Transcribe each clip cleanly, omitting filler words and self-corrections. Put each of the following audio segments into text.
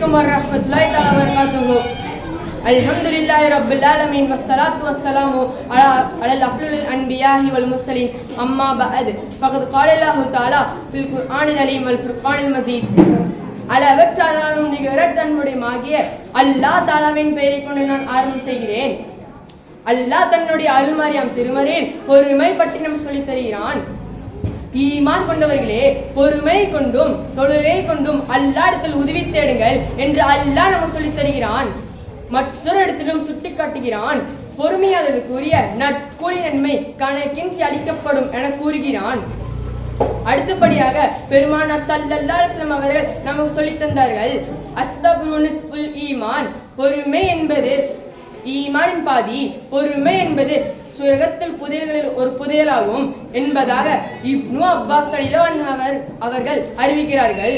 அலைக்கும் வரஹ்மத்துல்லாஹி தஆலா வபரகாத்துஹு. அல்ஹம்துலில்லாஹி ரப்பில் ஆலமீன் வஸ்ஸலாத்து வஸ்ஸலாமு அலல் அஃலல் அன்பியாஹி வல் முர்சலீன் அம்மா பஅத் ஃபகத் கால அல்லாஹு தஆலா ஃபில் குர்ஆனில் அலீம் வல் ஃபுர்கானில் மஜீத். அளவற்றாலும் நிகரற்ற அன்புடையமாகிய அல்லாஹ் தஆலாவின் பெயரை கொண்டு நான் ஆரம்பம் செய்கிறேன். அல்லாஹ் தன்னுடைய அருள்மாரியாம் திருமறையில் பொறுமை பற்றி நம்ம சொல்லித் தருகிறான். ஈமான் கொண்டவர்களே, பொறுமை கொண்டும் தொழுகை கொண்டும் அல்லாஹ்விடத்தில் உதவி தேடுங்கள் என்று அல்லாஹ் நம்ம சொல்லித் தருகிறான். மற்றொரு இடத்திலும் சுட்டி காட்டுகிறான். பொறுமையாளருக்குரிய நற்கூலி நன்மை கணக்கின்றி அளிக்கப்படும் என கூறுகிறான். அடுத்தபடியாக பெருமானார் ஸல்லல்லாஹு அலைஹி வஸல்லம் அவர்கள் நமக்கு சொல்லித் தந்தார்கள், அஸ்ஸப்ரு நிஸ்ஃபுல் ஈமான், பொறுமை என்பது ஈமானின் பாதி, பொறுமை என்பது சுரகத்தில் புதையல்களில் ஒரு புதையலாகும் என்பதாக இப்னு அப்பாஸ் ரலியல்லாஹு அன்ஹு அவர்கள் அறிவிக்கிறார்கள்.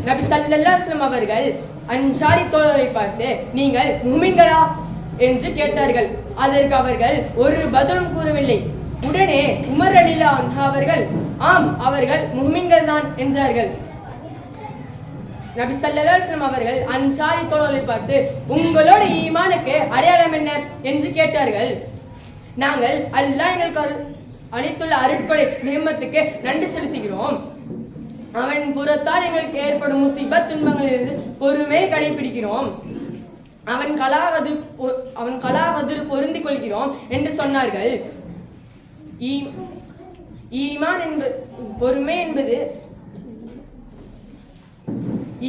நபி ஸல்லல்லாஹு அலைஹி வஸல்லம் அவர்கள் அன்சாரி தோழரை பார்த்து, நீங்கள் முஃமின்களா என்று கேட்டார்கள். அதற்கு அவர்கள் ஒரு பதிலும் கூறவில்லை. உடனே உமர் ரலியல்லாஹு அன்ஹு அவர்கள், ஆம், அவர்கள் முஃமின்கள் தான் என்றார்கள். நபி ஸல்லல்லாஹு அலைஹி வஸல்லம் அவர்கள் அன்சாரி தோழரை பார்த்து, உங்களோட ஈமானுக்கு அடையாளம் என்ன என்று கேட்டார்கள். நாங்கள் அல்லாஹ் எங்களுக்கு அளித்துள்ள அருட்கொடை நியமத்துக்கு நன்றி செலுத்துகிறோம். அவன் புறத்தால் எங்களுக்கு ஏற்படும் முசீபத் துன்பங்களிலிருந்து பொறுமையை கடைபிடிக்கிறோம். அவன் கலாவதில் பொருந்திக் கொள்கிறோம் என்று சொன்னார்கள். ஈமான் என்பது பொறுமை என்பது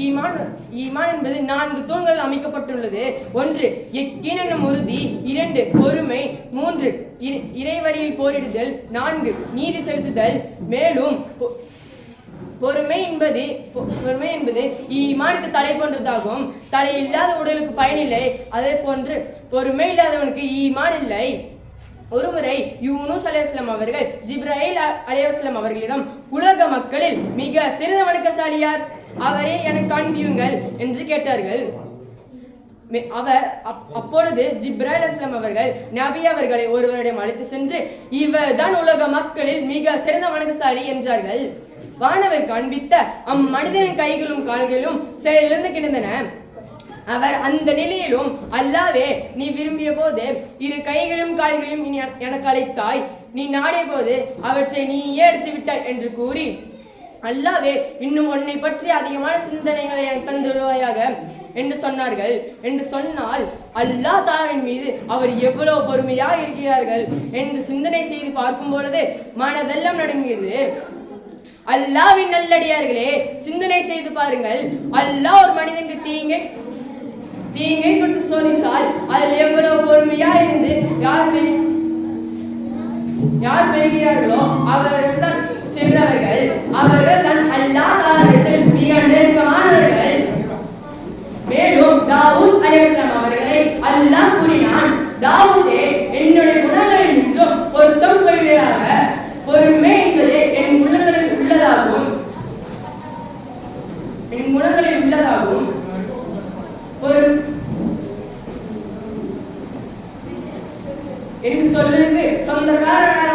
ஈமான் என்பது 4 தூண்கள் அமைக்கப்பட்டுள்ளது. 1 யக்கீன் என்னும் உறுதி, 2 பொறுமை, 3 இறைவழியில் போரிடுதல், 4 நீதி செலுத்துதல். மேலும் பொறுமை என்பது ஈமானுக்கு தலை போன்றதாகும். தலை இல்லாத உடலுக்கு பயனில்லை. அதே போன்று பொறுமை இல்லாதவனுக்கு ஈமான் இல்லை. ஒருமுறை யூனுஸ் அலைஹிஸ்ஸலாம் அவர்கள் ஜிப்ராயில் அலைஹிஸ்ஸலாம் அவர்களிடம், உலக மக்களில் மிக சிறந்த வணக்கசாலியார், அவரை எனக்கு காண்பியுங்கள் என்று கேட்டார்கள். அப்பொழுது ஜிப்ராயில் அலைஹிஸ்ஸலாம் அவர்கள் நபி அவர்களை ஒருவரிடம் அழைத்து சென்று, இவர் தான் உலக மக்களில் மிக சிறந்த வணக்கசாலி என்றார்கள். வானவர் காண்பித்த அம்மனிதனின் கைகளும் கால்களும் செயலிழந்து கிடந்தன. அவர் அந்த நிலையிலும், அல்லாவே, நீ விரும்பிய போது 2 கைகளும் கால்களையும் எனக்கு அழைத்தாய், நீ நாடிய போது அவற்றை நீயே எடுத்து விட்டாய் என்று கூறி, அல்லாவே, இன்னும் உன்னை பற்றி அதிகமான சிந்தனைகளை எனக்கு தந்துள்ளாயாக என்று சொன்னார்கள். என்று சொன்னால் அல்லாஹ் தஆலாவின் மீது அவர் எவ்வளவு பொறுமையாக இருக்கிறார்கள் என்று சிந்தனை செய்து பார்க்கும் பொழுது மனதெல்லாம் நடுங்கியது. அல்லாஹ்வின் நல்லடியார்களே, சிந்தனை செய்து பாருங்கள். அல்லாஹ் ஒரு மனிதனுக்கு தீங்கை கொண்டு சோதித்தால் அதில் எவ்வளவு பொறுமையா இருந்து யார் பெறுகிறார்களோ அவர்கள் தான் சிறந்தவர்கள். அவர்கள் தான் அல்லாஹ் தஆலாவிடத்தில் மிக நெருக்கமானவர்கள். மேலும் தாவூத் அலைஹிஸ்ஸலாம் அவர்களை அல்லாஹ் கூறினான், தாவூதே, என்னுடைய குணங்களில் நின்றும் பொருத்தம் கொள்கிறாக. பொறுமை என்பது என் குணங்களில் உள்ளதாகும் என்று சொல்லுக்கு சொந்தக்காரனாக